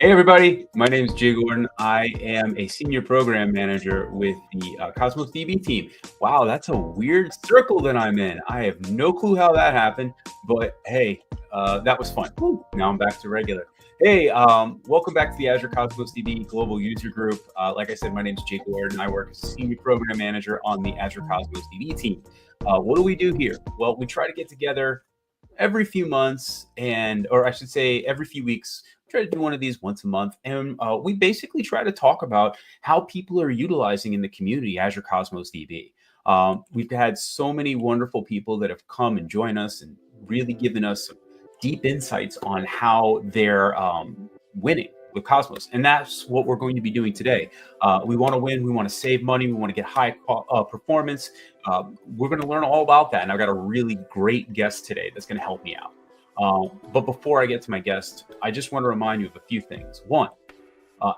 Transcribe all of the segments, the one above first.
Hey everybody, my name is Jay Gordon. I am a senior program manager with the Cosmos DB team. Wow, that's a weird circle that I'm in. I have no clue how that happened, but hey, that was fun. Woo, now I'm back to regular. Hey, welcome back to the Azure Cosmos DB Global User Group. Like I said, my name is Jay Gordon. I work as a senior program manager on the Azure Cosmos DB team. What do we do here? Well, we try to get together every few months or I should say every few weeks. Try to do one of these once a month, and we basically try to talk about how people are utilizing in the community Azure Cosmos DB. We've had so many wonderful people that have come and joined us and really given us some deep insights on how they're winning with Cosmos, and that's what we're going to be doing today. We want to win, we want to save money, we want to get high performance. We're going to learn all about that, and I've got a really great guest today that's going to help me out. But before I get to my guest, I just want to remind you of a few things. One,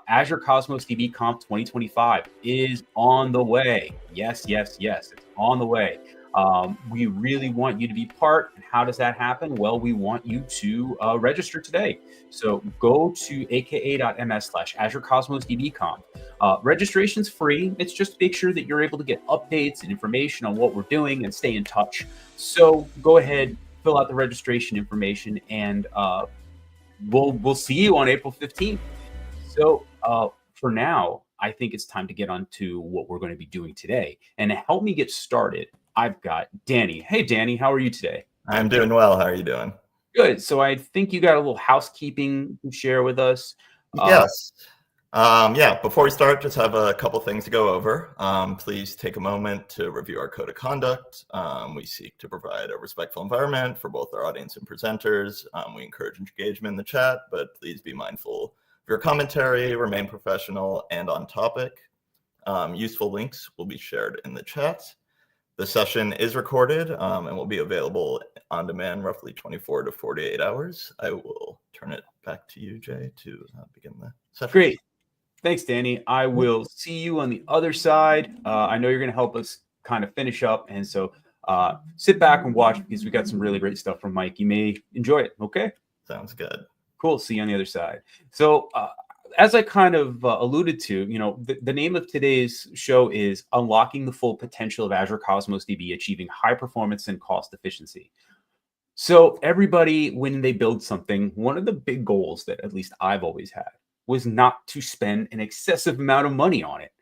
Azure Cosmos DB Conf 2025 is on the way. Yes, it's on the way. We really want you to be part. And how does that happen? Well, we want you to register today. So go to aka.ms/Azure Cosmos DB Conf. Registration's free. It's just to make sure that you're able to get updates and information on what we're doing and stay in touch. So go ahead, fill out the registration information, and we'll see you on April 15th. So for now, I think it's time to get on to what we're going to be doing today. And to help me get started, I've got Danny. Hey, Danny, how are you today? I'm doing well. How are you doing? Good. So I think you got a little housekeeping to share with us. Yes. Before we start, just have a couple things to go over. Please take a moment to review our code of conduct. We seek to provide a respectful environment for both our audience and presenters. We encourage engagement in the chat, but please be mindful of your commentary, remain professional and on topic. Useful links will be shared in the chat. The session is recorded and will be available on demand roughly 24 to 48 hours. I will turn it back to you, Jay, to begin the session. Great. Thanks, Danny. I will see you on the other side. I know you're going to help us kind of finish up. And so sit back and watch because we got some really great stuff from Mike. You may enjoy it. Okay. Sounds good. Cool. See you on the other side. So as I kind of alluded to, the name of today's show is Unlocking the Full Potential of Azure Cosmos DB, Achieving High Performance and Cost Efficiency. So everybody, when they build something, one of the big goals that at least I've always had was not to spend an excessive amount of money on it.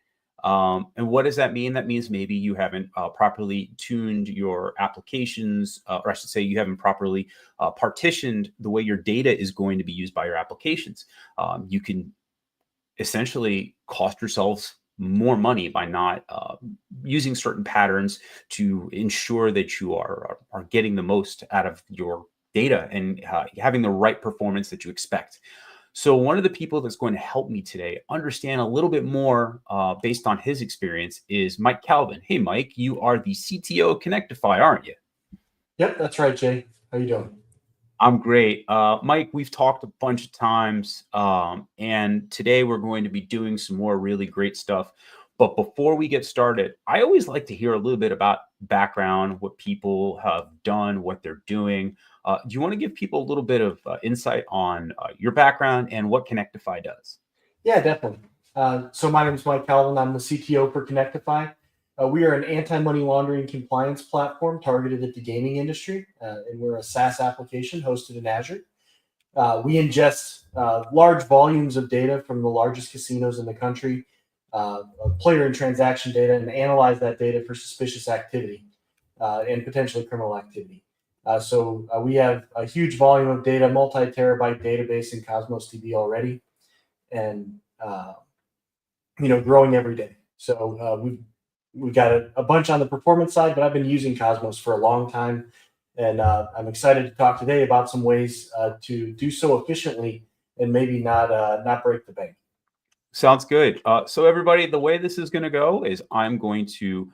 And what does that mean? That means maybe you haven't properly tuned your applications, or I should say you haven't properly partitioned the way your data is going to be used by your applications. You can essentially cost yourselves more money by not using certain patterns to ensure that you are getting the most out of your data and having the right performance that you expect. So one of the people that's going to help me today understand a little bit more based on his experience is Mike Calvin. Hey, Mike, you are the CTO of Connectify, aren't you? Yep, that's right, Jay. How you doing? I'm great. Mike, we've talked a bunch of times, and today we're going to be doing some more really great stuff. But before we get started, I always like to hear a little bit about background, what people have done, what they're doing. Do you want to give people a little bit of insight on your background and what Connectify does? Yeah, definitely. So my name is Mike Calvin. I'm the CTO for Connectify. We are an anti-money laundering compliance platform targeted at the gaming industry, and we're a SaaS application hosted in Azure. We ingest large volumes of data from the largest casinos in the country, player and transaction data, and analyze that data for suspicious activity and potentially criminal activity. So we have a huge volume of data, multi-terabyte database in Cosmos DB already, and growing every day. So we've got a bunch on the performance side, but I've been using Cosmos for a long time, and I'm excited to talk today about some ways to do so efficiently and maybe not break the bank. Sounds good. So everybody, the way this is going to go is I'm going to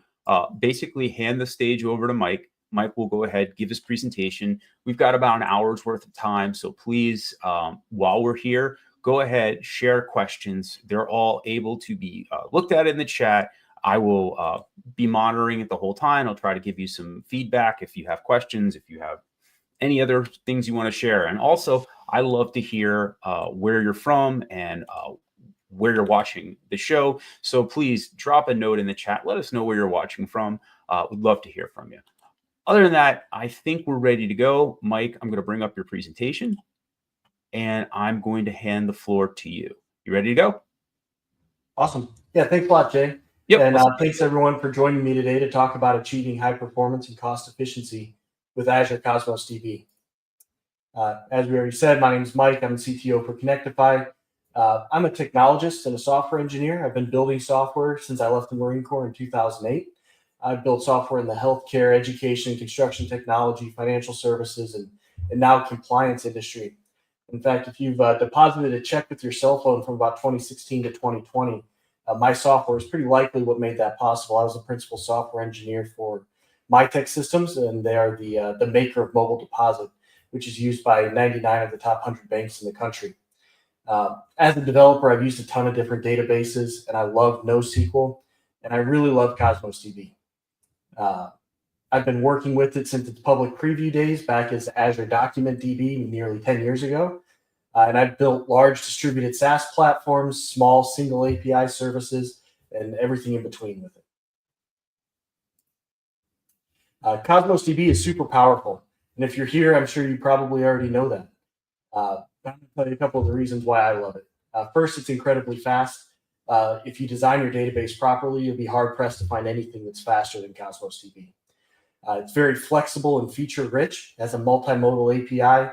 basically hand the stage over to Mike. Mike will go ahead, give his presentation. We've got about an hour's worth of time. So please, while we're here, go ahead, share questions. They're all able to be looked at in the chat. I will be monitoring it the whole time. I'll try to give you some feedback if you have questions, if you have any other things you want to share. And also, I love to hear where you're from and where you're watching the show. So please drop a note in the chat. Let us know where you're watching from. We'd love to hear from you. Other than that, I think we're ready to go. Mike, I'm going to bring up your presentation and I'm going to hand the floor to you. You ready to go? Awesome. Yeah, thanks a lot, Jay. Yep. And thanks everyone for joining me today to talk about achieving high performance and cost efficiency with Azure Cosmos DB. As we already said, my name is Mike. I'm the CTO for Connectify. I'm a technologist and a software engineer. I've been building software since I left the Marine Corps in 2008. I've built software in the healthcare, education, construction technology, financial services, and now compliance industry. In fact, if you've deposited a check with your cell phone from about 2016 to 2020, my software is pretty likely what made that possible. I was the principal software engineer for MyTech Systems, and they are the maker of Mobile Deposit, which is used by 99 of the top 100 banks in the country. As a developer, I've used a ton of different databases, and I love NoSQL, and I really love Cosmos DB. I've been working with it since its public preview days back as Azure Document DB nearly 10 years ago. And I've built large distributed SaaS platforms, small single API services, and everything in between with it. Cosmos DB is super powerful. And if you're here, I'm sure you probably already know that. I'm going to tell you a couple of the reasons why I love it. First, it's incredibly fast. If you design your database properly, you'll be hard-pressed to find anything that's faster than Cosmos DB. It's very flexible and feature-rich. It has a multimodal API,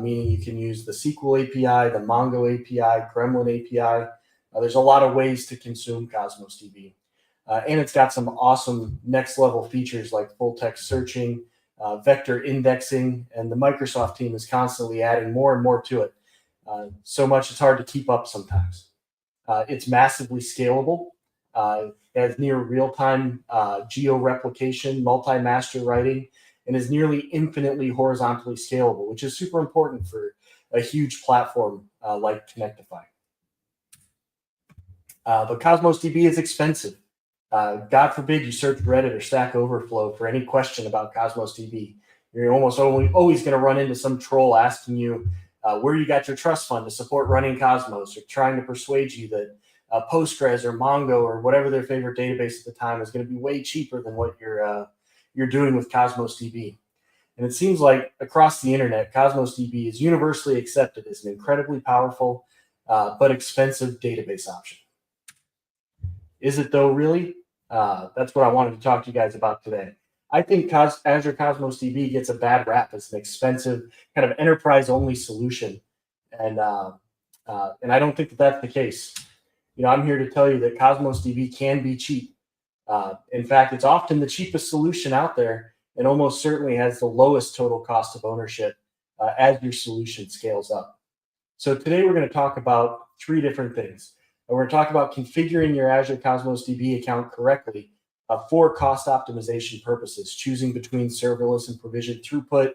meaning you can use the SQL API, the Mongo API, Gremlin API. There's a lot of ways to consume Cosmos DB. And it's got some awesome next-level features like full-text searching, vector indexing, and the Microsoft team is constantly adding more and more to it. So much it's hard to keep up sometimes. It's massively scalable. It has near real-time geo-replication, multi-master writing, and is nearly infinitely horizontally scalable, which is super important for a huge platform like Connectify. But Cosmos DB is expensive. God forbid you search Reddit or Stack Overflow for any question about Cosmos DB. You're almost always going to run into some troll asking you where you got your trust fund to support running Cosmos, or trying to persuade you that Postgres or Mongo or whatever their favorite database at the time is going to be way cheaper than what you're doing with Cosmos DB. And it seems like across the internet, Cosmos DB is universally accepted as an incredibly powerful but expensive database option. Is it though, really? That's what I wanted to talk to you guys about today. I think Azure Cosmos DB gets a bad rap as an expensive kind of enterprise-only solution, and I don't think that that's the case. I'm here to tell you that Cosmos DB can be cheap. In fact, it's often the cheapest solution out there, and almost certainly has the lowest total cost of ownership as your solution scales up. So today we're going to talk about three different things. We're going to talk about configuring your Azure Cosmos DB account correctly for cost optimization purposes, choosing between serverless and provisioned throughput,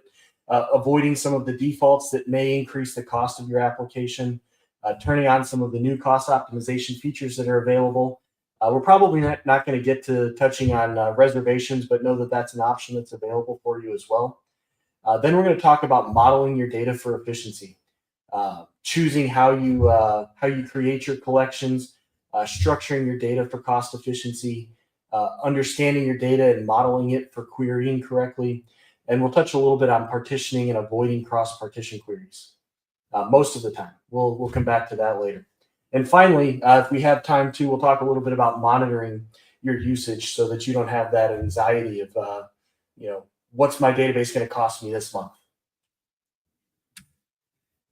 avoiding some of the defaults that may increase the cost of your application, turning on some of the new cost optimization features that are available. We're probably not going to get to touching on reservations, but know that that's an option that's available for you as well. Then we're going to talk about modeling your data for efficiency, choosing how you create your collections, structuring your data for cost efficiency, understanding your data and modeling it for querying correctly. And we'll touch a little bit on partitioning and avoiding cross-partition queries. Most of the time. We'll come back to that later. And finally, if we have time to, we'll talk a little bit about monitoring your usage so that you don't have that anxiety of, what's my database going to cost me this month?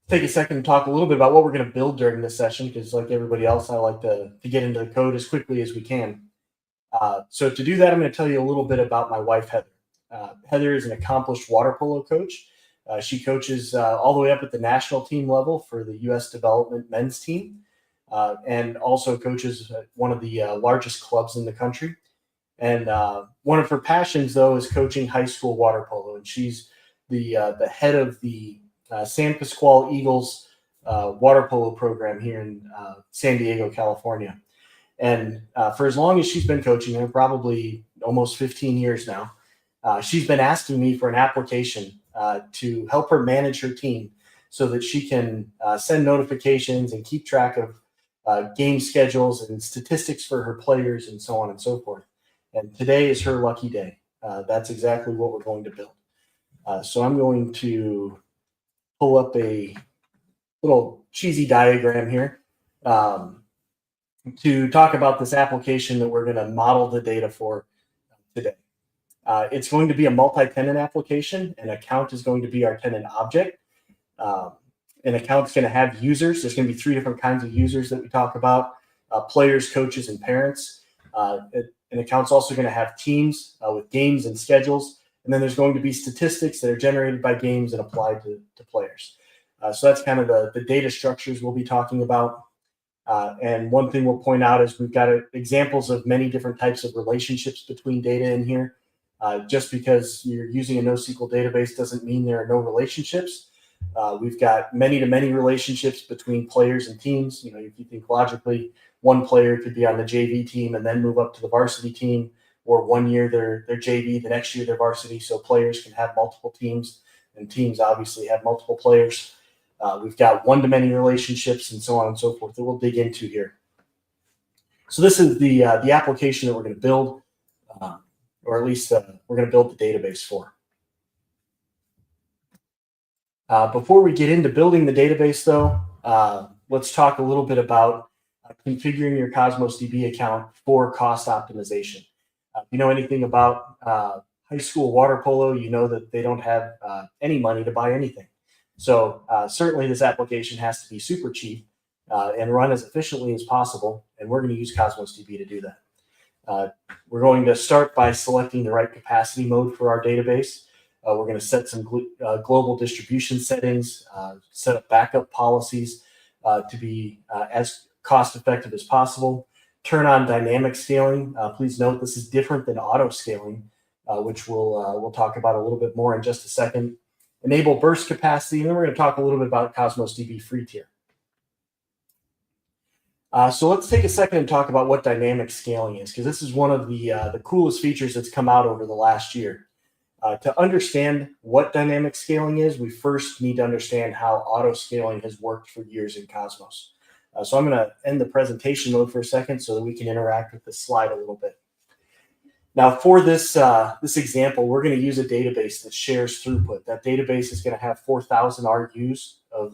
Take a second to talk a little bit about what we're going to build during this session, because like everybody else, I like to get into the code as quickly as we can. So to do that, I'm going to tell you a little bit about my wife, Heather. Heather is an accomplished water polo coach. She coaches all the way up at the national team level for the U.S. development men's team, and also coaches at one of the largest clubs in the country. And one of her passions, though, is coaching high school water polo. And she's the head of the San Pasqual Eagles water polo program here in San Diego, California. And for as long as she's been coaching, and probably almost 15 years now, she's been asking me for an application to help her manage her team so that she can send notifications and keep track of game schedules and statistics for her players and so on and so forth. And today is her lucky day. That's exactly what we're going to build. So I'm going to pull up a little cheesy diagram here to talk about this application that we're going to model the data for today. It's going to be a multi-tenant application. An account is going to be our tenant object. An account's going to have users. There's going to be 3 different kinds of users that we talk about, players, coaches, and parents. An account's also going to have teams with games and schedules. And then there's going to be statistics that are generated by games and applied to players. So that's kind of the data structures we'll be talking about. And one thing we'll point out is we've got examples of many different types of relationships between data in here. Just because you're using a NoSQL database doesn't mean there are no relationships. We've got many-to-many relationships between players and teams. If you think logically, one player could be on the JV team and then move up to the varsity team, or one year they're JV, the next year they're varsity. So players can have multiple teams, and teams obviously have multiple players. We've got one-to-many relationships and so on and so forth that we'll dig into here. So this is the application that we're going to build, or at least we're going to build the database for. Before we get into building the database, though, let's talk a little bit about configuring your Cosmos DB account for cost optimization. If you know anything about high school water polo, you know that they don't have any money to buy anything. So certainly this application has to be super cheap and run as efficiently as possible, and we're going to use Cosmos DB to do that. We're going to start by selecting the right capacity mode for our database. We're going to set some global distribution settings, set up backup policies to be as cost effective as possible. Turn on dynamic scaling. Please note this is different than auto scaling, which we'll talk about a little bit more in just a second. Enable burst capacity, and then we're going to talk a little bit about Cosmos DB free tier. So let's take a second and talk about what dynamic scaling is, because this is one of the coolest features that's come out over the last year. To understand what dynamic scaling is, we first need to understand how auto scaling has worked for years in Cosmos. So I'm going to end the presentation mode for a second so that we can interact with this slide a little bit. Now, for this example, we're going to use a database that shares throughput. That database is going to have 4,000 RUs of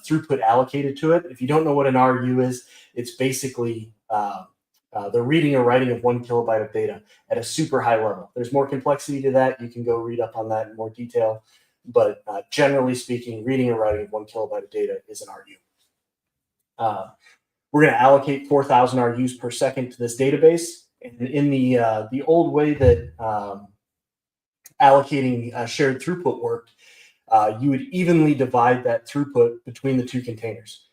throughput allocated to it. If you don't know what an RU is, it's basically the reading or writing of 1 kilobyte of data at a super high level. There's more complexity to that. You can go read up on that in more detail. But generally speaking, reading or writing of 1 kilobyte of data is an RU. We're going to allocate 4,000 RUs per second to this database. And in the old way that allocating shared throughput worked, you would evenly divide that throughput between the 2 containers.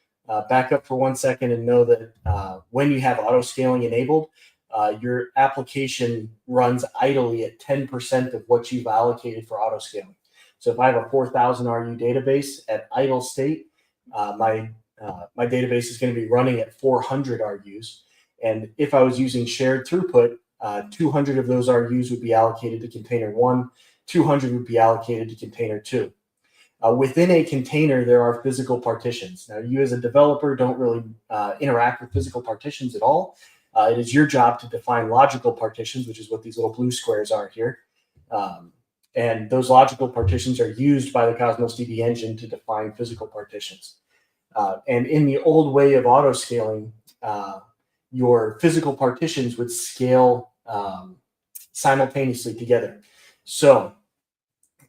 Back up for 1 second and know that when you have auto scaling enabled, your application runs idly at 10% of what you've allocated for auto scaling. So if I have a 4,000 RU database at idle state, my database is going to be running at 400 RUs. And if I was using shared throughput, 200 of those RUs would be allocated to container 1, 200 would be allocated to container 2. Within a container, there are physical partitions. Now, you as a developer don't really interact with physical partitions at all. It is your job to define logical partitions, which is what these little blue squares are here. And those logical partitions are used by the Cosmos DB engine to define physical partitions. And in the old way of auto scaling, your physical partitions would scale simultaneously together. So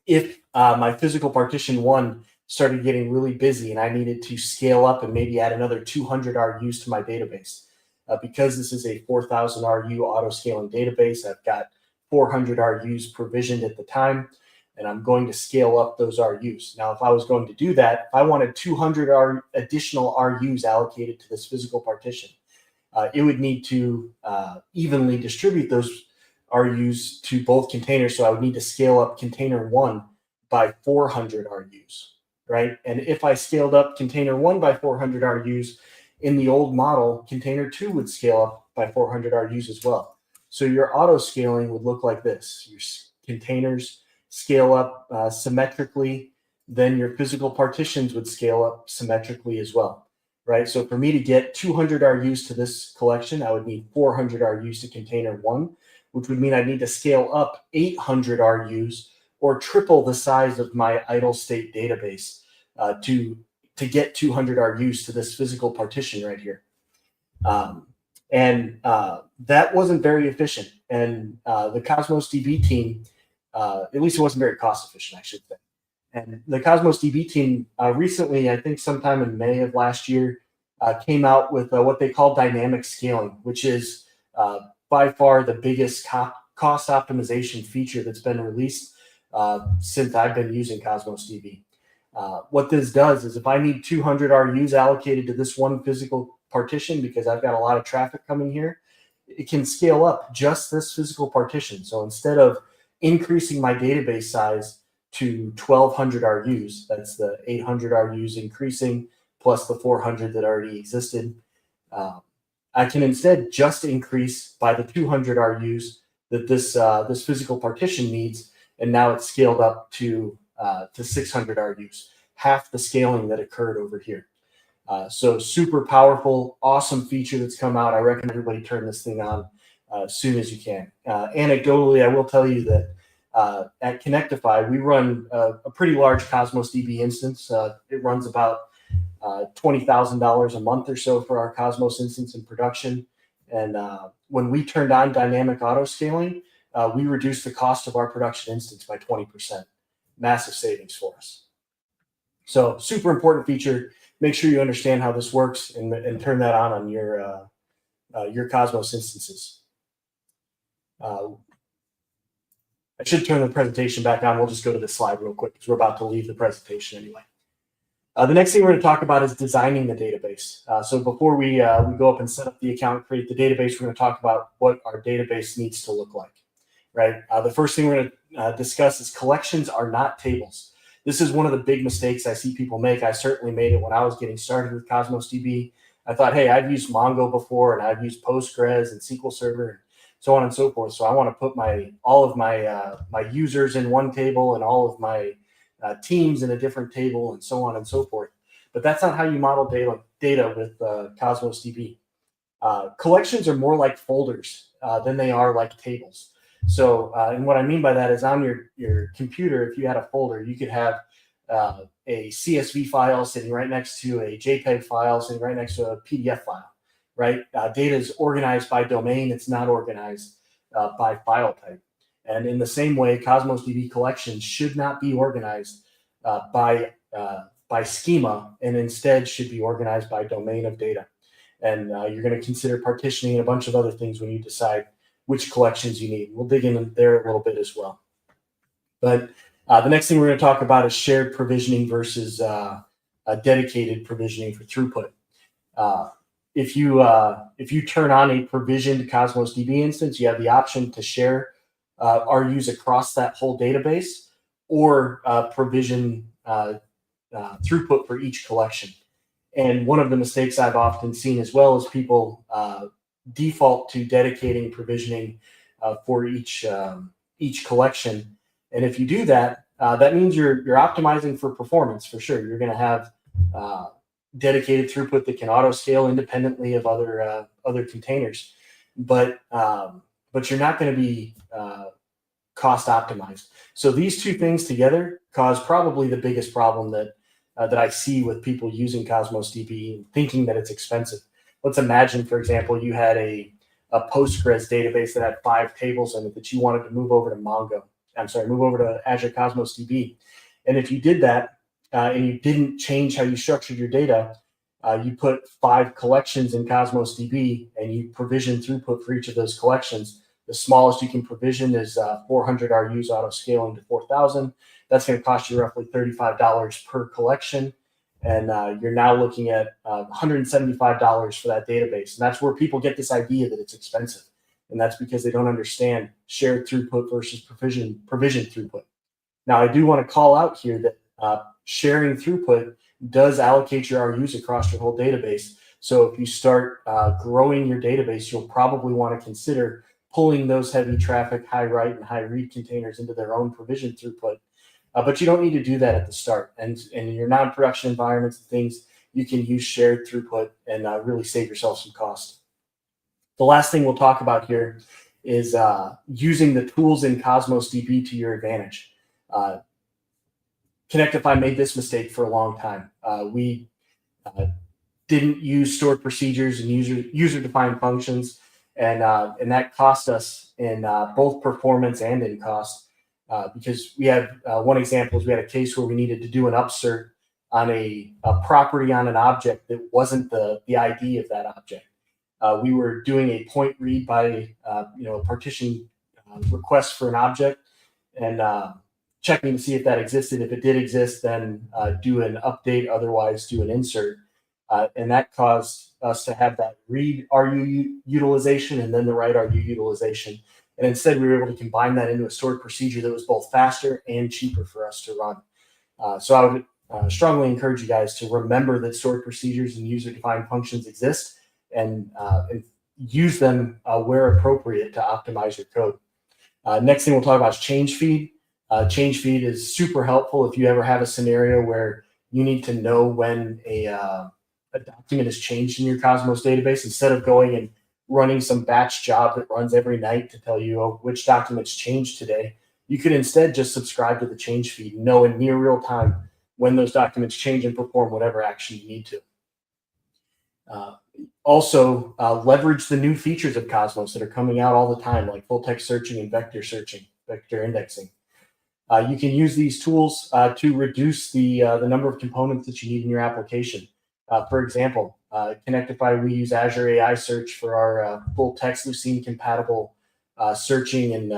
if my physical partition 1 started getting really busy and I needed to scale up and maybe add another 200 RUs to my database, because this is a 4,000 RU auto scaling database, I've got 400 RUs provisioned at the time, and I'm going to scale up those RUs. Now, if I was going to do that, if I wanted 200 additional RUs allocated to this physical partition, it would need to evenly distribute those RUs to both containers. So I would need to scale up container 1 by 400 RUs, right? And if I scaled up container 1 by 400 RUs, in the old model, container 2 would scale up by 400 RUs as well. So your auto scaling would look like this. Your containers scale up symmetrically. then your physical partitions would scale up symmetrically as well, right? So for me to get 200 RUs to this collection, I would need 400 RUs to container 1, which would mean I'd need to scale up 800 RUs or triple the size of my idle state database to get 200 RUs to this physical partition right here. That wasn't very efficient. And the Cosmos DB team, at least it wasn't very cost efficient, I should say. And the Cosmos DB team recently, I think sometime in May of last year, came out with what they call dynamic scaling, which is by far the biggest cost optimization feature that's been released since I've been using Cosmos DB. What this does is if I need 200 RUs allocated to this one physical partition because I've got a lot of traffic coming here, it can scale up just this physical partition. So instead of increasing my database size to 1,200 RUs, that's the 800 RUs increasing plus the 400 that already existed, I can instead just increase by the 200 RUs that this physical partition needs, and now it's scaled up to 600 RUs, half the scaling that occurred over here. So super powerful, awesome feature that's come out. I recommend everybody turn this thing on as soon as you can. Anecdotally, I will tell you that at Connectify, we run a pretty large Cosmos DB instance. It runs about $20,000 a month or so for our Cosmos instance in production. And when we turned on dynamic auto scaling, we reduced the cost of our production instance by 20%. Massive savings for us. So super important feature. Make sure you understand how this works and turn that on your Cosmos instances. I should turn the presentation back on. We'll just go to this slide real quick because we're about to leave the presentation anyway. The next thing we're going to talk about is designing the database. So before we go up and set up the account, create the database, we're going to talk about what our database needs to look like, right? The first thing we're going to discuss is collections are not tables. This is one of the big mistakes I see people make. I certainly made it when I was getting started with Cosmos DB. I thought, hey, I've used Mongo before, and I've used Postgres and SQL Server, and so on and so forth. So I want to put all of my users in one table and all of my teams in a different table, and so on and so forth. But that's not how you model data with Cosmos DB. Collections are more like folders than they are like tables. So, and what I mean by that is on your computer, if you had a folder, you could have a CSV file sitting right next to a JPEG file sitting right next to a PDF file, right? Data is organized by domain. It's not organized by file type. And in the same way, Cosmos DB collections should not be organized by schema, and instead should be organized by domain of data. And you're going to consider partitioning and a bunch of other things when you decide which collections you need. We'll dig in there a little bit as well. But the next thing we're going to talk about is shared provisioning versus dedicated provisioning for throughput. If you turn on a provisioned Cosmos DB instance, you have the option to share RUs across that whole database, or provision throughput for each collection. And one of the mistakes I've often seen as well is people default to dedicating provisioning for each collection. And if you do that, that means you're optimizing for performance for sure. You're going to have dedicated throughput that can auto scale independently of other containers, but you're not going to be cost optimized. So these two things together cause probably the biggest problem that I see with people using Cosmos DB and thinking that it's expensive. Let's imagine, for example, you had a Postgres database that had 5 tables in it that you wanted to move over to move over to Azure Cosmos DB. And if you did that and you didn't change how you structured your data, you put 5 collections in Cosmos DB and you provision throughput for each of those collections. The smallest you can provision is 400 RUs auto scaling to 4,000. That's going to cost you roughly $35 per collection. And you're now looking at $175 for that database. And that's where people get this idea that it's expensive. And that's because they don't understand shared throughput versus provision throughput. Now, I do want to call out here that sharing throughput does allocate your RUs across your whole database. So if you start growing your database, you'll probably want to consider pulling those heavy traffic, high write and high read containers into their own provision throughput. But you don't need to do that at the start. And in your non-production environments and things, you can use shared throughput and really save yourself some cost. The last thing we'll talk about here is using the tools in Cosmos DB to your advantage. Connectify made this mistake for a long time. We didn't use stored procedures and user-defined functions, and that cost us in both performance and in cost. Because we had one example is we had a case where we needed to do an upsert on a property on an object that wasn't the ID of that object. We were doing a point read by a partition request for an object and checking to see if that existed. If it did exist, then do an update, otherwise do an insert. And that caused us to have that read RU utilization and then the write RU utilization. And instead, we were able to combine that into a stored procedure that was both faster and cheaper for us to run. So I would strongly encourage you guys to remember that stored procedures and user-defined functions exist and use them where appropriate to optimize your code. Next thing we'll talk about is change feed. Change feed is super helpful if you ever have a scenario where you need to know when a document is changed in your Cosmos database. Instead of going and running some batch job that runs every night to tell you which documents changed today, you could instead just subscribe to the change feed and know in near real time when those documents change and perform whatever action you need to. Also, leverage the new features of Cosmos that are coming out all the time, like full text searching and vector searching, vector indexing. You can use these tools to reduce the number of components that you need in your application. For example, Connectify, we use Azure AI Search for our full text Lucene compatible searching and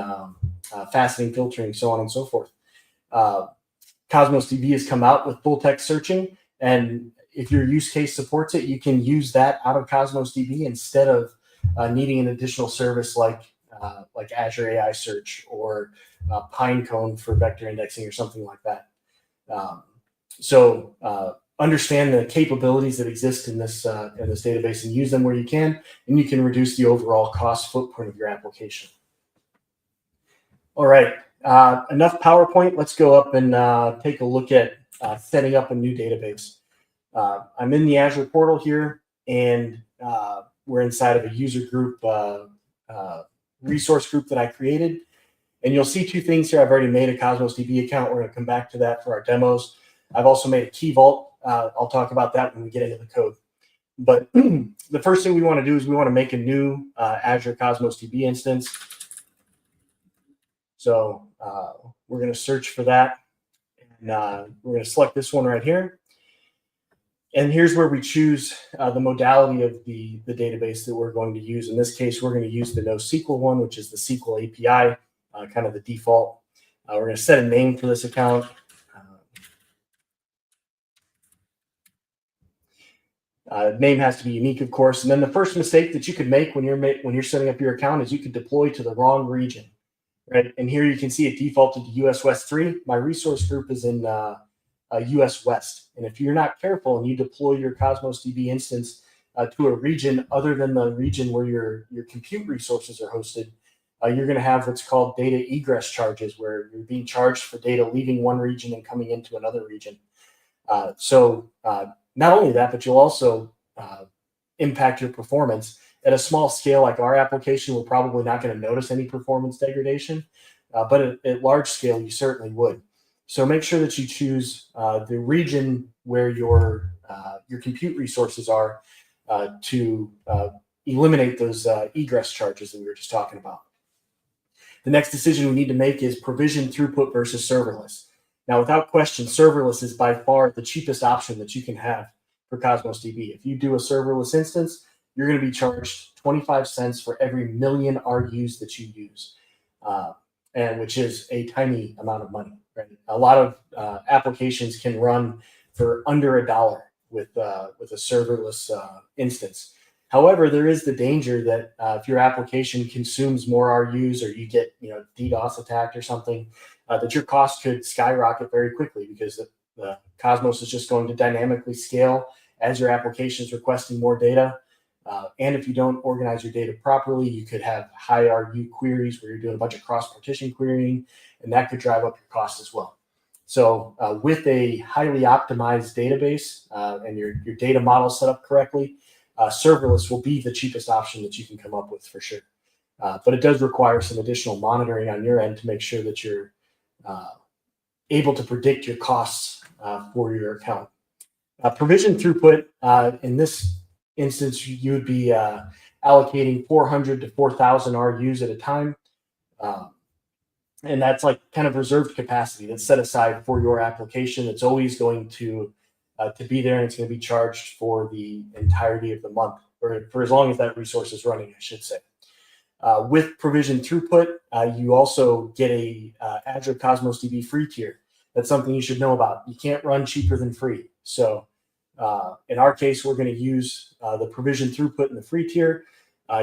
faceting filtering, so on and so forth. Cosmos DB has come out with full text searching, and if your use case supports it, you can use that out of Cosmos DB instead of needing an additional service like Azure AI Search or Pinecone for vector indexing or something like that. So understand the capabilities that exist in this database and use them where you can, and you can reduce the overall cost footprint of your application. All right, enough PowerPoint. Let's go up and take a look at setting up a new database. I'm in the Azure portal here, and we're inside of a user group resource group that I created. And you'll see two things here. I've already made a Cosmos DB account. We're going to come back to that for our demos. I've also made a key vault. I'll talk about that when we get into the code. But the first thing we want to do is we want to make a new Azure Cosmos DB instance. So we're going to search for that. And we're going to select this one right here. And here's where we choose the modality of the database that we're going to use. In this case, we're going to use the NoSQL one, which is the SQL API, kind of the default. We're going to set a name for this account. Name has to be unique, of course. And then the first mistake that you could make when you're setting up your account is you could deploy to the wrong region, right? And here you can see it defaulted to US West 3. My resource group is in US West. And if you're not careful and you deploy your Cosmos DB instance to a region other than the region where your compute resources are hosted, you're going to have what's called data egress charges, where you're being charged for data leaving one region and coming into another region. So not only that, but you'll also impact your performance. At a small scale like our application, we're probably not going to notice any performance degradation, but at large scale, you certainly would. So make sure that you choose the region where your compute resources are to eliminate those egress charges that we were just talking about. The next decision we need to make is provision throughput versus serverless. Now, without question, serverless is by far the cheapest option that you can have for Cosmos DB. If you do a serverless instance, you're going to be charged 25 cents for every million RUs that you use, and which is a tiny amount of money. Right? A lot of applications can run for under $1 with a serverless instance. However, there is the danger that if your application consumes more RUs or you get DDoS attacked or something, that your cost could skyrocket very quickly because the Cosmos is just going to dynamically scale as your application is requesting more data. And if you don't organize your data properly, you could have high RU queries where you're doing a bunch of cross-partition querying, and that could drive up your cost as well. So with a highly optimized database and your data model set up correctly, serverless will be the cheapest option that you can come up with for sure. But it does require some additional monitoring on your end to make sure that you're able to predict your costs for your account. Provision throughput, in this instance, you would be allocating 400 to 4,000 RUs at a time. And that's like kind of reserved capacity that's set aside for your application. It's always going to be there, and it's going to be charged for the entirety of the month, or for as long as that resource is running, I should say. With provision throughput, you also get a Azure Cosmos DB free tier. That's something you should know about. You can't run cheaper than free. So in our case, we're going to use the provision throughput in the free tier.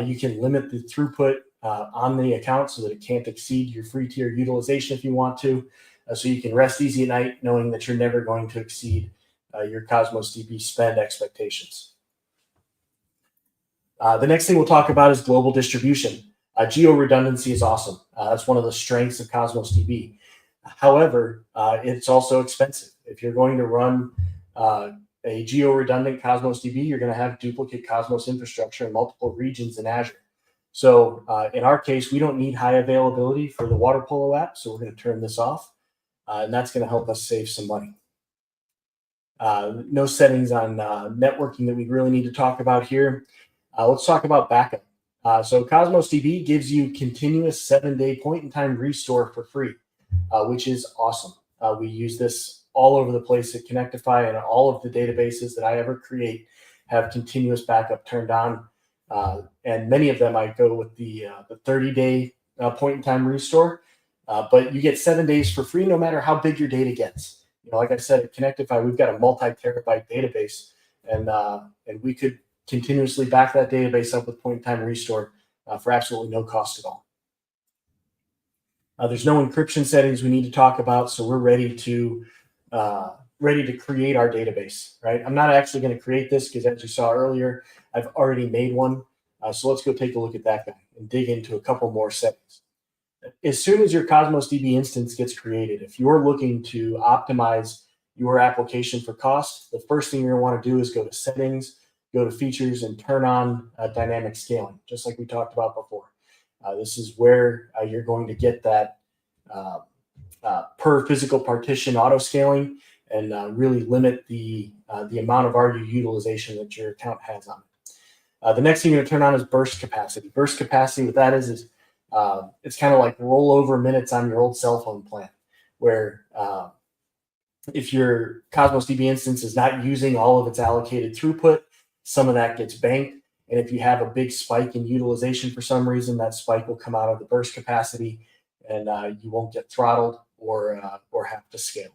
You can limit the throughput on the account so that it can't exceed your free tier utilization if you want to. So you can rest easy at night knowing that you're never going to exceed your Cosmos DB spend expectations. The next thing we'll talk about is global distribution. Geo redundancy is awesome. That's one of the strengths of Cosmos DB. However, it's also expensive. If you're going to run a geo redundant Cosmos DB, you're going to have duplicate Cosmos infrastructure in multiple regions in Azure. So in our case, we don't need high availability for the Water Polo app, so we're going to turn this off, and that's going to help us save some money. No settings on networking that we really need to talk about here. Let's talk about backup. So Cosmos DB gives you continuous 7-day point-in-time restore for free, which is awesome. We use this all over the place at Connectify, and all of the databases that I ever create have continuous backup turned on. And many of them I go with the 30-day point-in-time restore, but you get 7 days for free no matter how big your data gets. You know, like I said, at Connectify, we've got a multi-terabyte database, and we could continuously back that database up with point-in-time restore for absolutely no cost at all. There's no encryption settings we need to talk about, so we're ready to create our database, right? I'm not actually going to create this because, as you saw earlier, I've already made one. So let's go take a look at that guy and dig into a couple more settings. As soon as your Cosmos DB instance gets created, if you're looking to optimize your application for cost, the first thing you're going to want to do is go to settings, go to features, and turn on dynamic scaling, just like we talked about before. This is where you're going to get that per physical partition auto scaling and really limit the amount of RU utilization that your account has on it. The next thing you're going to turn on is burst capacity. Burst capacity, what that is it's kind of like rollover minutes on your old cell phone plan, where if your Cosmos DB instance is not using all of its allocated throughput, some of that gets banked. And if you have a big spike in utilization for some reason, that spike will come out of the burst capacity, and you won't get throttled or have to scale.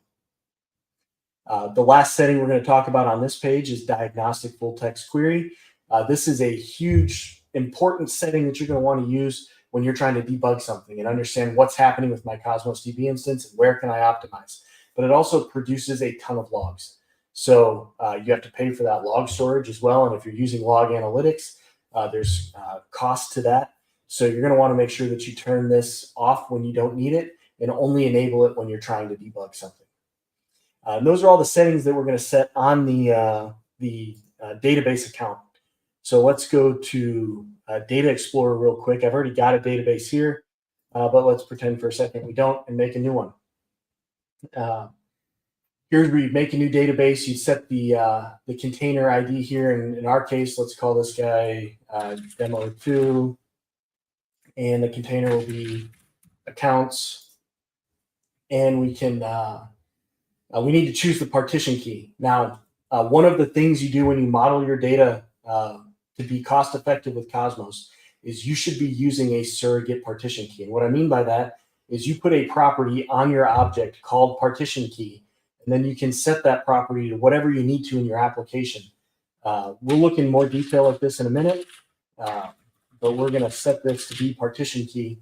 The last setting we're going to talk about on this page is diagnostic full text query. This is a huge, important setting that you're going to want to use when you're trying to debug something and understand what's happening with my Cosmos DB instance and where can I optimize. But it also produces a ton of logs. So you have to pay for that log storage as well. And if you're using log analytics, there's cost to that. So you're going to want to make sure that you turn this off when you don't need it and only enable it when you're trying to debug something. And those are all the settings that we're going to set on the database account. So let's go to Data Explorer real quick. I've already got a database here, but let's pretend for a second we don't and make a new one. Here's where you make a new database. You set the container ID here. And in our case, let's call this guy demo2. And the container will be accounts. And we can we need to choose the partition key. Now, one of the things you do when you model your data to be cost effective with Cosmos is you should be using a surrogate partition key. And what I mean by that is you put a property on your object called partition key, and then you can set that property to whatever you need to in your application. We'll look in more detail at this in a minute, but we're going to set this to be partition key.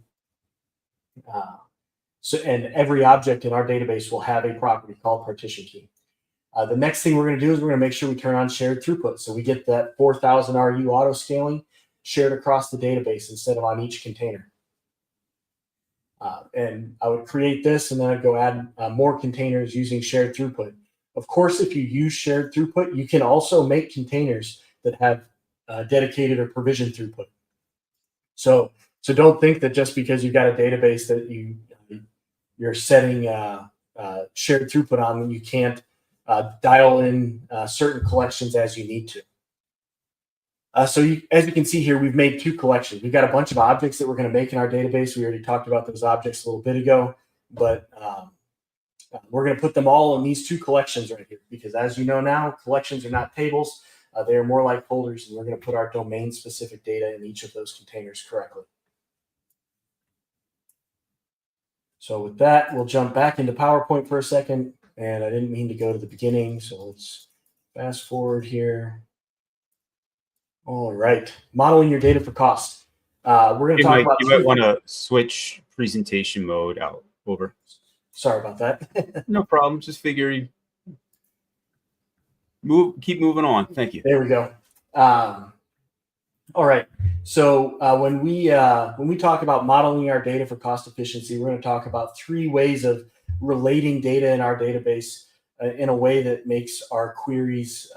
And every object in our database will have a property called partition key. The next thing we're going to do is we're going to make sure we turn on shared throughput. So we get that 4,000 RU auto scaling shared across the database instead of on each container. And I would create this, and then I'd go add more containers using shared throughput. Of course, if you use shared throughput, you can also make containers that have dedicated or provisioned throughput. So don't think that just because you've got a database that you're setting shared throughput on, that you can't dial in certain collections as you need to. As you can see here, we've made 2 collections. We've got a bunch of objects that we're going to make in our database. We already talked about those objects a little bit ago, but we're going to put them all in these 2 collections right here, because as you know now, collections are not tables. They are more like folders, and we're going to put our domain-specific data in each of those containers correctly. So with that, we'll jump back into PowerPoint for a second, and I didn't mean to go to the beginning, so let's fast forward here. All right, modeling your data for cost. We're going to talk about. You might want to switch presentation mode out. Over. Sorry about that. No problem. Just figure you keep moving on. Thank you. There we go. All right. So when we talk about modeling our data for cost efficiency, we're going to talk about 3 ways of relating data in our database in a way that makes our queries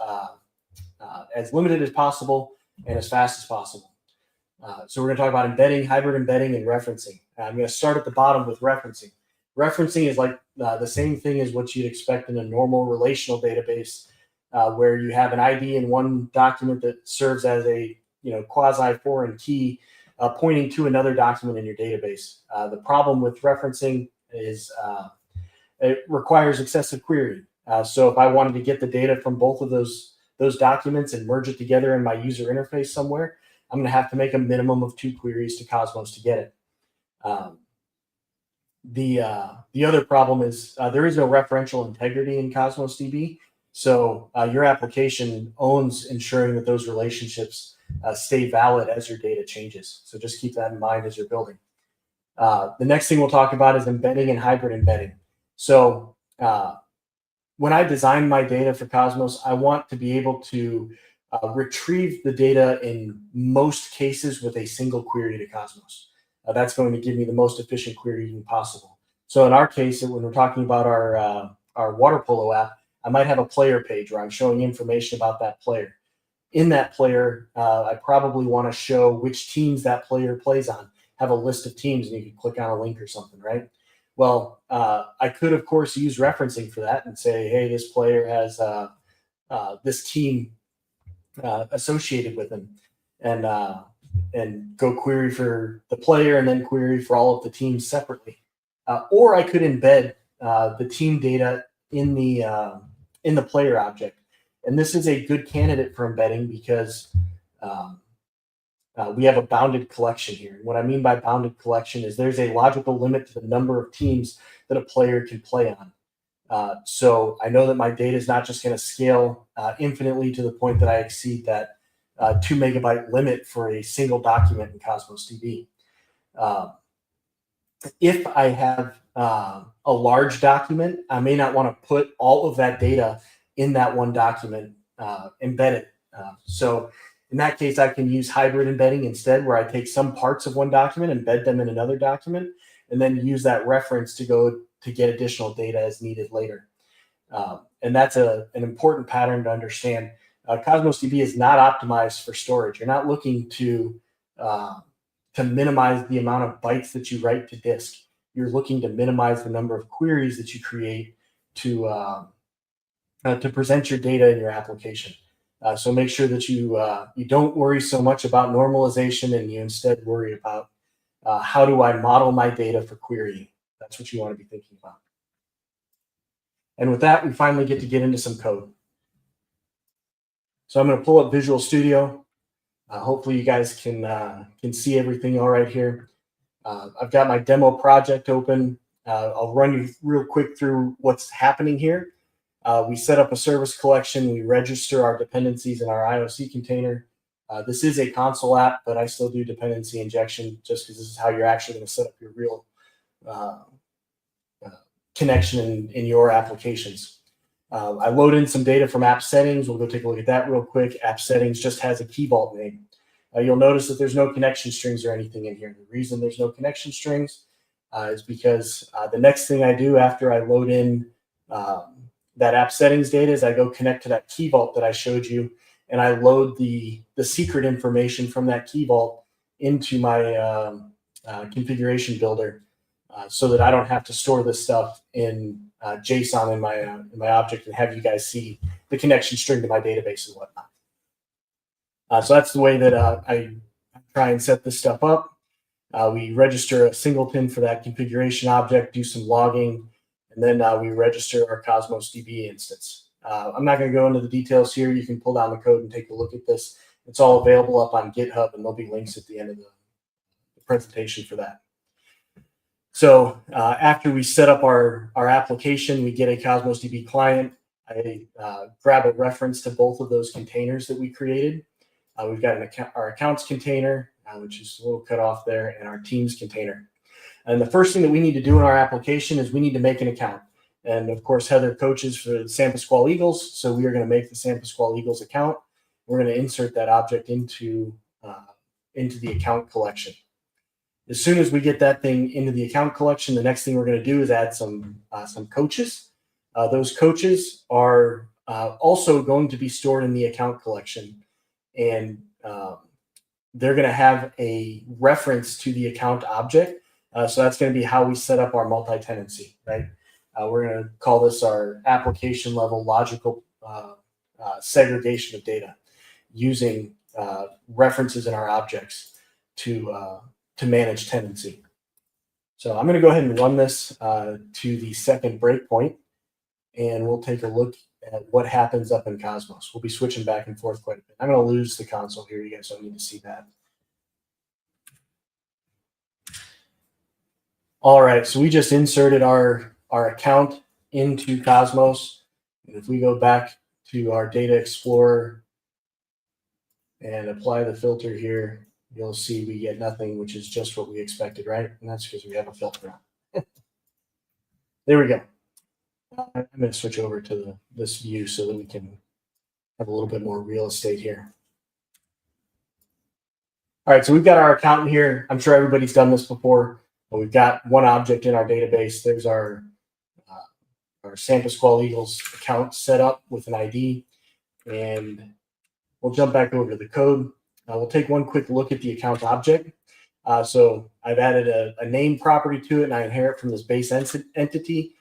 as limited as possible and as fast as possible. So we're going to talk about embedding, hybrid embedding, and referencing. I'm going to start at the bottom with referencing. Referencing is like the same thing as what you'd expect in a normal relational database, where you have an ID in one document that serves as a quasi-foreign key pointing to another document in your database. The problem with referencing is it requires excessive querying. So if I wanted to get the data from both of those documents and merge it together in my user interface somewhere, I'm going to have to make a minimum of 2 queries to Cosmos to get it. The other problem is there is no referential integrity in Cosmos DB. So your application owns ensuring that those relationships stay valid as your data changes. So just keep that in mind as you're building. The next thing we'll talk about is embedding and hybrid embedding. So when I design my data for Cosmos, I want to be able to retrieve the data in most cases with a single query to Cosmos. That's going to give me the most efficient querying possible. So in our case, when we're talking about our water polo app, I might have a player page where I'm showing information about that player. In that player, I probably want to show which teams that player plays on, have a list of teams, and you can click on a link or something, right? Well, I could, of course, use referencing for that and say, hey, this player has this team associated with him, and go query for the player and then query for all of the teams separately. Or I could embed the team data in the player object. And this is a good candidate for embedding because we have a bounded collection here. And what I mean by bounded collection is there's a logical limit to the number of teams that a player can play on. So I know that my data is not just going to scale infinitely to the point that I exceed that 2 megabyte limit for a single document in Cosmos DB. If I have a large document, I may not want to put all of that data in that one document embedded. So in that case, I can use hybrid embedding instead, where I take some parts of one document, embed them in another document, and then use that reference to go to get additional data as needed later. And that's an important pattern to understand. Cosmos DB is not optimized for storage. You're not looking to minimize the amount of bytes that you write to disk. You're looking to minimize the number of queries that you create to present your data in your application. So make sure that you don't worry so much about normalization, and you instead worry about how do I model my data for querying. That's what you want to be thinking about. And with that, we finally get into some code. So I'm going to pull up Visual Studio. Hopefully you guys can see everything all right here. I've got my demo project open. I'll run you real quick through what's happening here. We set up a service collection. We register our dependencies in our IOC container. This is a console app, but I still do dependency injection just because this is how you're actually going to set up your real connection in your applications. I load in some data from app settings. We'll go take a look at that real quick. App settings just has a key vault name. You'll notice that there's no connection strings or anything in here. The reason there's no connection strings is because the next thing I do after I load in that app settings data is I go connect to that key vault that I showed you, and I load the secret information from that key vault into my configuration builder, so that I don't have to store this stuff in JSON in my object and have you guys see the connection string to my database and whatnot. So that's the way that I try and set this stuff up. We register a singleton for that configuration object, do some logging, and then we register our Cosmos DB instance. I'm not going to go into the details here. You can pull down the code and take a look at this. It's all available up on GitHub, and there'll be links at the end of the presentation for that. So after we set up our application, we get a Cosmos DB client. I grab a reference to both of those containers that we created. We've got our accounts container, which is a little cut off there, and our teams container. And the first thing that we need to do in our application is we need to make an account. And of course, Heather coaches for the San Pasqual Eagles, so we are going to make the San Pasqual Eagles account. We're going to insert that object into the account collection. As soon as we get that thing into the account collection, the next thing we're going to do is add some coaches. Those coaches are also going to be stored in the account collection, and they're going to have a reference to the account object. So that's going to be how we set up our multi-tenancy, right? We're going to call this our application level logical segregation of data using references in our objects to manage tenancy. So I'm going to go ahead and run this to the second breakpoint, and we'll take a look at what happens up in Cosmos. We'll be switching back and forth quite a bit. I'm going to lose the console here. You guys don't need to see that. All right, so we just inserted our account into Cosmos. And if we go back to our Data Explorer and apply the filter here, you'll see we get nothing, which is just what we expected, right? And that's because we have a filter on. There we go. I'm going to switch over to this view so that we can have a little bit more real estate here. All right, so we've got our account here. I'm sure everybody's done this before, but we've got one object in our database. There's our San Pasqual Eagles account set up with an ID, and we'll jump back over to the code. We'll take one quick look at the account object. So I've added a name property to it, and I inherit from this base entity.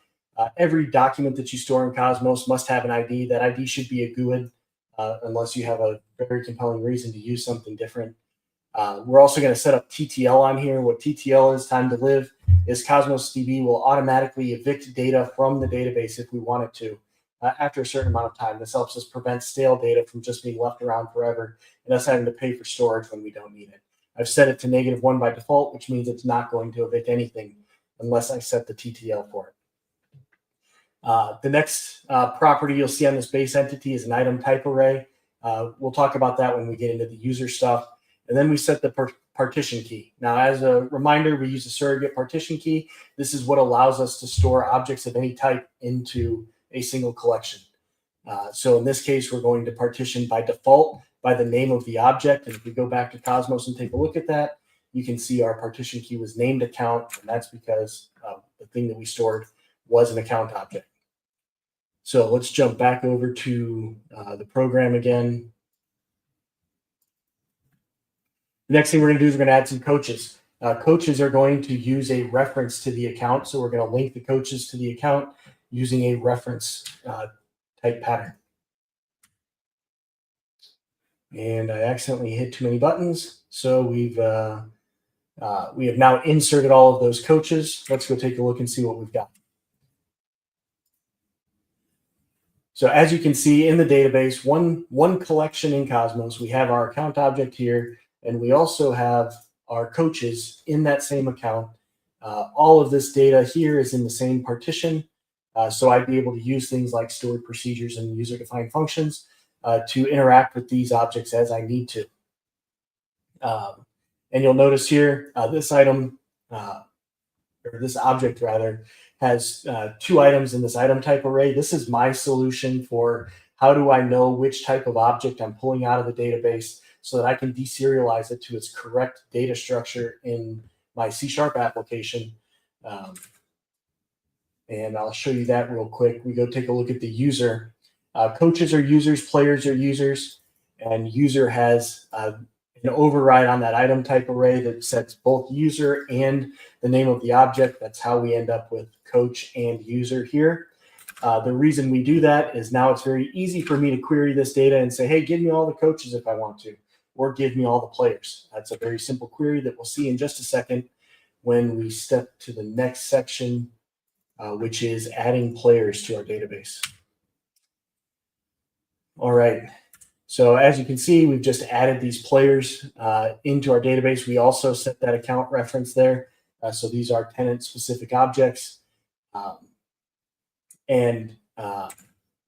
Every document that you store in Cosmos must have an ID. That ID should be a GUID, unless you have a very compelling reason to use something different. We're also going to set up TTL on here. What TTL is, time to live, is Cosmos DB will automatically evict data from the database if we want it to after a certain amount of time. This helps us prevent stale data from just being left around forever and us having to pay for storage when we don't need it. I've set it to -1 by default, which means it's not going to evict anything unless I set the TTL for it. The next property you'll see on this base entity is an item type array. We'll talk about that when we get into the user stuff. And then we set the partition key. Now, as a reminder, we use a surrogate partition key. This is what allows us to store objects of any type into a single collection. So in this case, we're going to partition by default by the name of the object. And if we go back to Cosmos and take a look at that, you can see our partition key was named account, and that's because the thing that we stored was an account object. So let's jump back over to the program again. The next thing we're going to do is we're going to add some coaches. Coaches are going to use a reference to the account, so we're going to link the coaches to the account using a reference type pattern. And I accidentally hit too many buttons, so we have now inserted all of those coaches. Let's go take a look and see what we've got. So as you can see in the database, one collection in Cosmos, we have our account object here, and we also have our coaches in that same account. All of this data here is in the same partition. So I'd be able to use things like stored procedures and user-defined functions to interact with these objects as I need to. And you'll notice here, this item, or this object rather, has 2 items in this item type array. This is my solution for how do I know which type of object I'm pulling out of the database so that I can deserialize it to its correct data structure in my C# application. And I'll show you that real quick. We go take a look at the user. Coaches are users, players are users, and user has an override on that item type array that sets both user and the name of the object. That's how we end up with coach and user here. The reason we do that is now it's very easy for me to query this data and say, hey, give me all the coaches if I want to, or give me all the players. That's a very simple query that we'll see in just a second when we step to the next section, which is adding players to our database. All right. So as you can see, we've just added these players into our database. We also set that account reference there. So these are tenant-specific objects.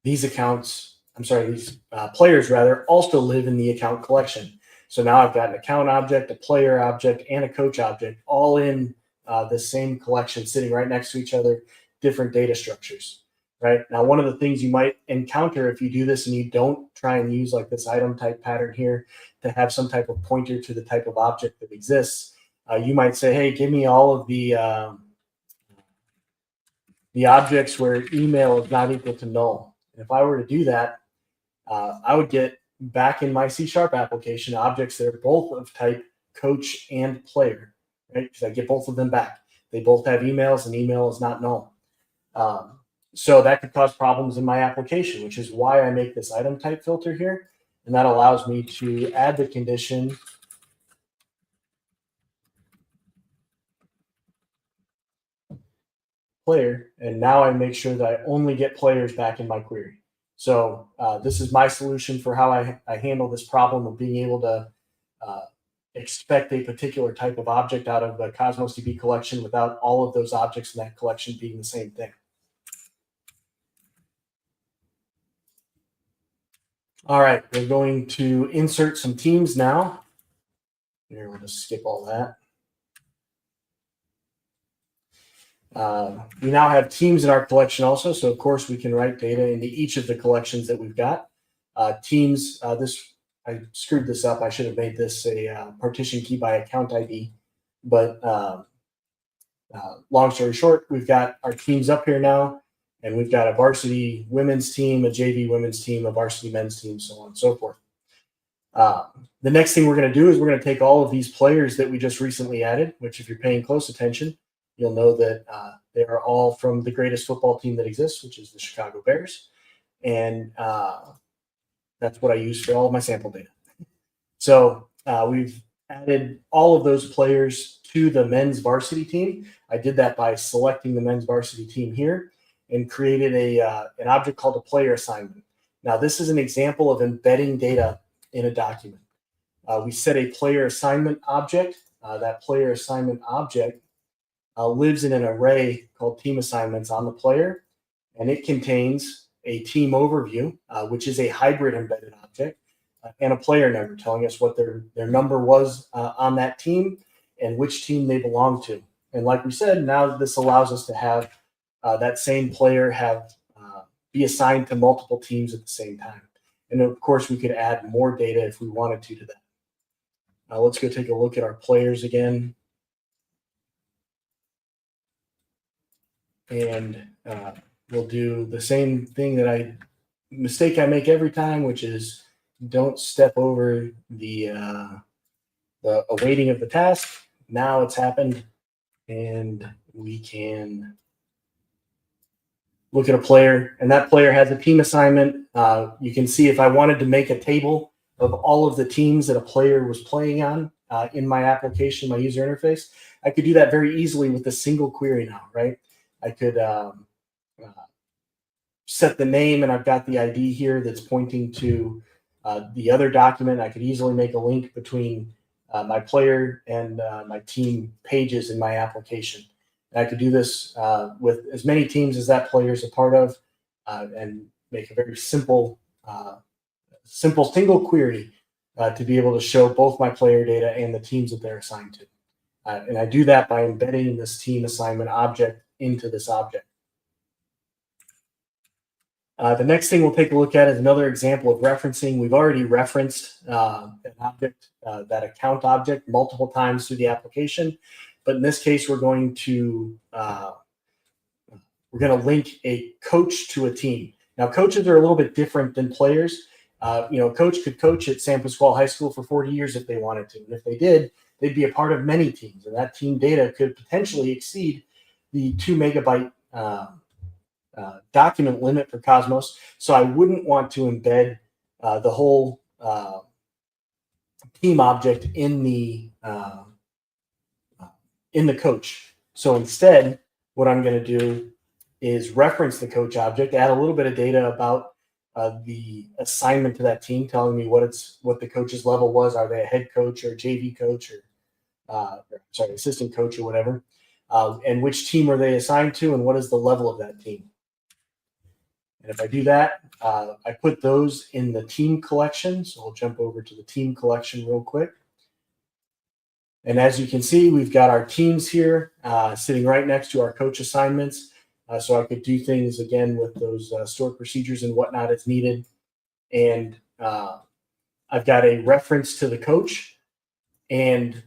These players rather also live in the account collection. So now I've got an account object, a player object, and a coach object all in the same collection sitting right next to each other, different data structures, right? Now, one of the things you might encounter if you do this and you don't try and use like this item type pattern here to have some type of pointer to the type of object that exists, you might say, hey, give me all of the objects where email is not equal to null. And if I were to do that, I would get back in my C# application objects that are both of type coach and player, right? Because I get both of them back. They both have emails and email is not null. So that could cause problems in my application, which is why I make this item type filter here. And that allows me to add the condition player. And now I make sure that I only get players back in my query. So this is my solution for how I handle this problem of being able to expect a particular type of object out of the Cosmos DB collection without all of those objects in that collection being the same thing. All right, we're going to insert some teams now. Here, we'll just skip all that. We now have teams in our collection also, so of course we can write data into each of the collections that we've got. Teams, I screwed this up. I should have made this a partition key by account ID, but long story short, we've got our teams up here now, and we've got a varsity women's team, a JV women's team, a varsity men's team, so on and so forth. The next thing we're going to do is we're going to take all of these players that we just recently added, which if you're paying close attention, you'll know that they are all from the greatest football team that exists, which is the Chicago Bears. And that's what I use for all of my sample data. So we've added all of those players to the men's varsity team. I did that by selecting the men's varsity team here and created an object called a player assignment. Now, this is an example of embedding data in a document. We set a player assignment object. That player assignment object lives in an array called team assignments on the player, and it contains a team overview, which is a hybrid embedded object, and a player number telling us what their number was on that team and which team they belong to. And like we said, now this allows us to have that same player be assigned to multiple teams at the same time. And of course, we could add more data if we wanted to that. Now let's go take a look at our players again. And we'll do the same thing mistake I make every time, which is don't step over the awaiting of the task. Now it's happened, and we can look at a player, and that player has a team assignment. You can see if I wanted to make a table of all of the teams that a player was playing on in my application, my user interface, I could do that very easily with a single query now, right? I could set the name, and I've got the ID here that's pointing to the other document. I could easily make a link between my player and my team pages in my application. And I could do this with as many teams as that player is a part of, and make a very simple single query to be able to show both my player data and the teams that they're assigned to. And I do that by embedding this team assignment object into this object. The next thing we'll take a look at is another example of referencing. We've already referenced an object, that account object, multiple times through the application. But in this case, we're going to link a coach to a team. Now, coaches are a little bit different than players. A coach could coach at San Pasqual High School for 40 years if they wanted to. And if they did, they'd be a part of many teams. And that team data could potentially exceed the 2 megabyte document limit for Cosmos. So I wouldn't want to embed the whole team object in the coach. So instead, what I'm going to do is reference the coach object, add a little bit of data about the assignment to that team, telling me what the coach's level was. Are they a head coach or a JV coach or assistant coach or whatever, and which team are they assigned to, and what is the level of that team. And if I do that, I put those in the team collection. So we'll jump over to the team collection real quick. And as you can see, we've got our teams here sitting right next to our coach assignments. So I could do things again with those stored procedures and whatnot as needed. And I've got a reference to the coach and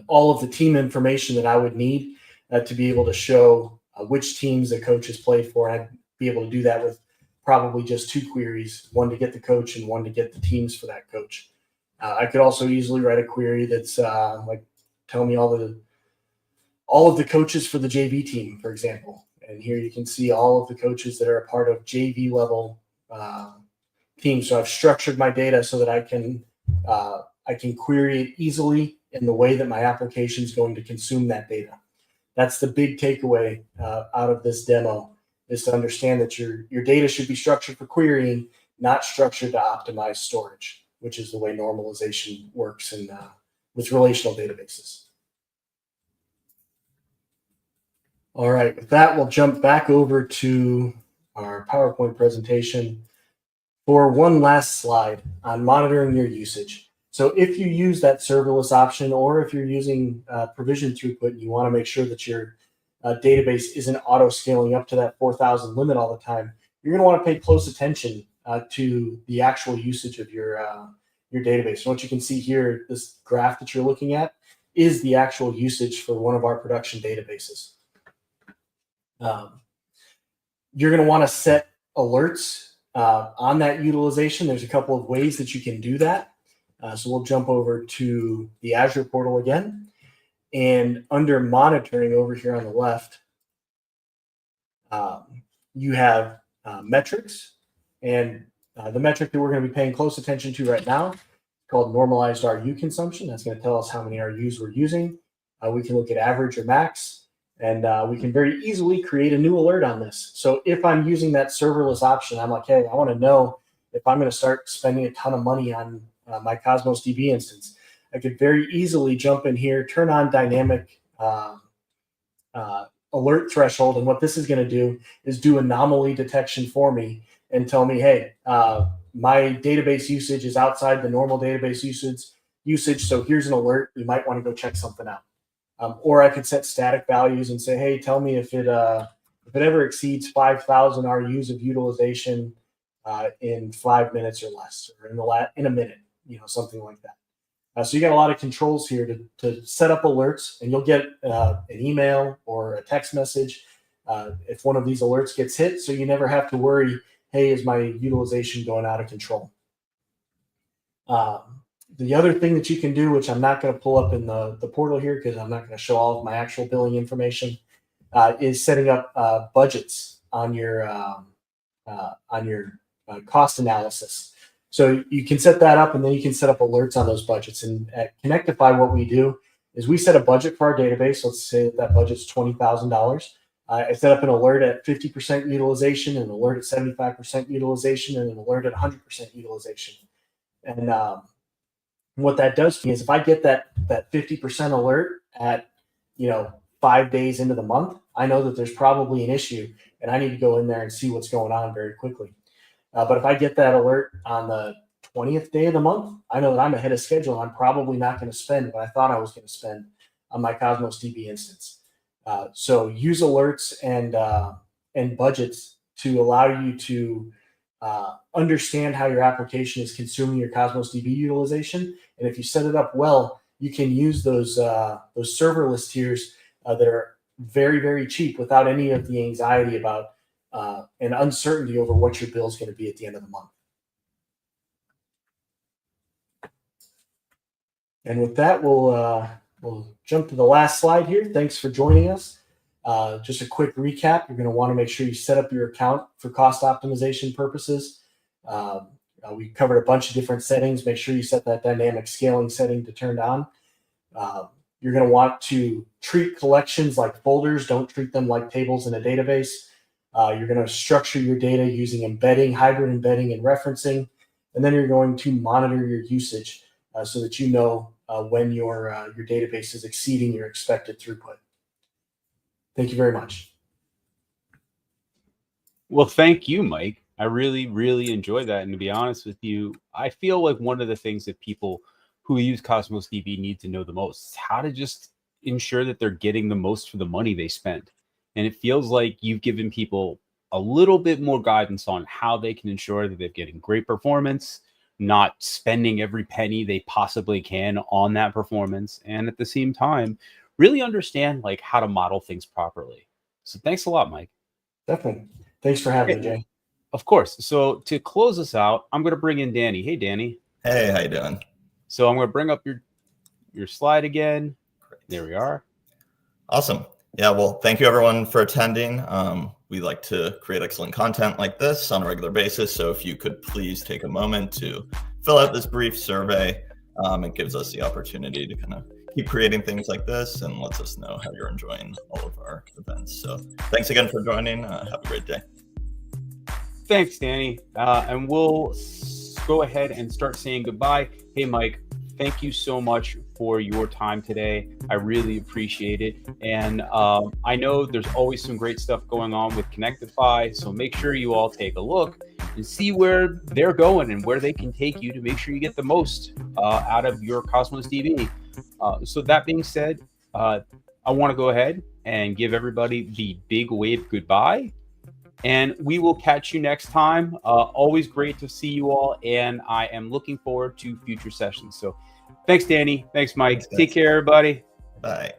all of the team information that I would need to be able to show which teams the coach has played for. And I'd be able to do that with probably just 2 queries, one to get the coach and one to get the teams for that coach. I could also easily write a query that's like, tell me all of the coaches for the JV team, for example. And here you can see all of the coaches that are a part of JV level teams. So I've structured my data so that I can query it easily in the way that my application is going to consume that data. That's the big takeaway out of this demo, is to understand that your data should be structured for querying, not structured to optimize storage, which is the way normalization works with relational databases. All right, with that, we'll jump back over to our PowerPoint presentation for one last slide on monitoring your usage. So if you use that serverless option, or if you're using provision throughput and you want to make sure that your database isn't auto-scaling up to that 4,000 limit all the time, you're going to want to pay close attention to the actual usage of your database. So what you can see here, this graph that you're looking at, is the actual usage for one of our production databases. You're going to want to set alerts on that utilization. There's a couple of ways that you can do that. So we'll jump over to the Azure portal again. And under monitoring over here on the left, you have metrics. And the metric that we're going to be paying close attention to right now is called normalized RU consumption. That's going to tell us how many RUs we're using. We can look at average or max. And we can very easily create a new alert on this. So if I'm using that serverless option, I'm like, hey, I want to know if I'm going to start spending a ton of money on my Cosmos DB instance. I could very easily jump in here, turn on dynamic alert threshold. And what this is going to do is do anomaly detection for me and tell me, hey, my database usage is outside the normal database usage. So here's an alert. You might want to go check something out. Or I could set static values and say, hey, tell me if it ever exceeds 5,000 RUs of utilization in 5 minutes or less, or in a minute, something like that. So you got a lot of controls here to set up alerts, and you'll get an email or a text message if one of these alerts gets hit, so you never have to worry, hey, is my utilization going out of control? The other thing that you can do, which I'm not going to pull up in the portal here because I'm not going to show all of my actual billing information, is setting up budgets on your cost analysis. So you can set that up, and then you can set up alerts on those budgets. And at Connectify, what we do is we set a budget for our database. Let's say that budget's $20,000. I set up an alert at 50% utilization, an alert at 75% utilization, and an alert at 100% utilization. And what that does for me is if I get that 50% alert at 5 days into the month, I know that there's probably an issue, and I need to go in there and see what's going on very quickly. But if I get that alert on the 20th day of the month, I know that I'm ahead of schedule. I'm probably not going to spend what I thought I was going to spend on my Cosmos DB instance. So use alerts and budgets to allow you to understand how your application is consuming your Cosmos DB utilization. And if you set it up well, you can use those serverless tiers that are very, very cheap without any of the anxiety about and uncertainty over what your bill is going to be at the end of the month. And with that, we'll jump to the last slide here. Thanks for joining us. Just a quick recap. You're going to want to make sure you set up your account for cost optimization purposes. We covered a bunch of different settings. Make sure you set that dynamic scaling setting to turned on. You're going to want to treat collections like folders. Don't treat them like tables in a database. You're going to structure your data using embedding, hybrid embedding, and referencing. And then you're going to monitor your usage so that you know when your database is exceeding your expected throughput. Thank you very much. Well, thank you, Mike. I really, really enjoyed that. And to be honest with you, I feel like one of the things that people who use Cosmos DB need to know the most is how to just ensure that they're getting the most for the money they spend. And it feels like you've given people a little bit more guidance on how they can ensure that they're getting great performance, not spending every penny they possibly can on that performance, and at the same time, really understand like how to model things properly. So thanks a lot, Mike. Definitely. Thanks for having me, Jay. Of course. So to close us out, I'm going to bring in Danny. Hey, Danny. Hey, how you doing? So I'm going to bring up your slide again. Great. There we are. Awesome. Yeah, well, thank you everyone for attending. We like to create excellent content like this on a regular basis. So if you could please take a moment to fill out this brief survey, it gives us the opportunity to kind of keep creating things like this and lets us know how you're enjoying all of our events. So thanks again for joining. Have a great day. Thanks, Danny. And we'll go ahead and start saying goodbye. Hey, Mike, thank you so much for your time today. I really appreciate it. And I know there's always some great stuff going on with Connectify. So make sure you all take a look and see where they're going and where they can take you to make sure you get the most out of your Cosmos DB. So that being said, I want to go ahead and give everybody the big wave goodbye. And we will catch you next time. Always great to see you all. And I am looking forward to future sessions. So thanks, Danny. Thanks, Mike. Take care, everybody. Bye.